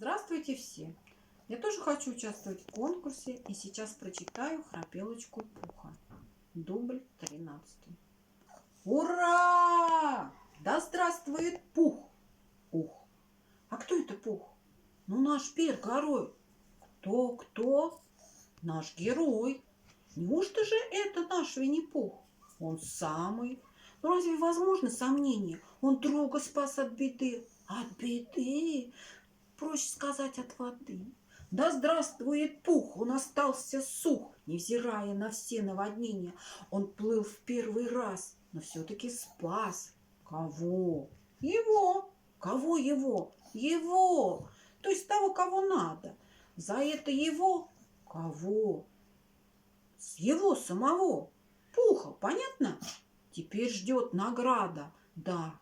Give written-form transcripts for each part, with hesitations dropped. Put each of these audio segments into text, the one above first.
Здравствуйте все! Я тоже хочу участвовать в конкурсе и сейчас прочитаю «Храпелочку Пуха». Дубль 13. Ура! Да здравствует Пух! Ух! А кто это Пух? Ну, наш пир-герой. Кто? Наш герой. Неужто же это наш Винни-Пух? Он самый. Ну, разве возможно сомнение? Он друга спас от беды. От беды? Проще сказать, от воды. Да здравствует Пух! Он остался сух, невзирая на все наводнения. Он плыл в первый раз, но все-таки спас. Кого? Его. Кого его? Его. То есть того, кого надо. За это его. Кого? Его самого. Пуха, понятно? Теперь ждет награда. Да,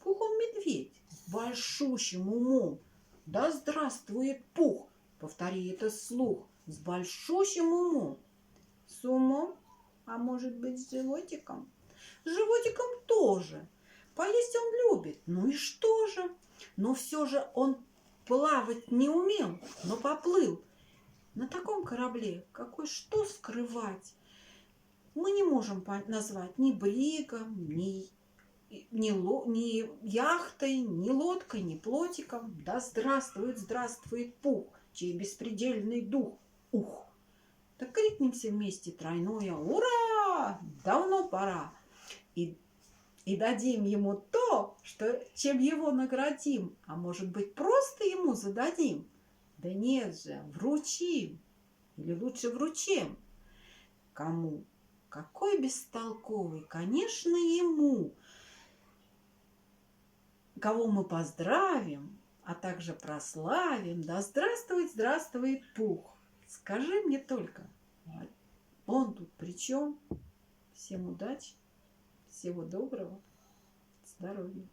Пух он медведь с большущим умом. Да здравствует Пух! Повтори это вслух. С большущим умом. С умом? А может быть, с животиком? С животиком тоже. Поесть он любит. Ну и что же? Но все же он плавать не умел, но поплыл. На таком корабле, какой что скрывать, мы не можем назвать ни бригом, ни яхтой, ни лодкой, ни плотиком. Да здравствует Пух, чей беспредельный дух. Ух! Так крикнемся вместе тройное «Ура!» Давно пора. И дадим ему то, чем его наградим. А может быть, просто ему зададим? Да нет же, вручим. Или лучше вручим. Кому? Какой бестолковый, конечно, ему. Кого мы поздравим, а также прославим. Да здравствует Пух! Скажи мне только, он тут при чем? Всем удачи, всего доброго, здоровья.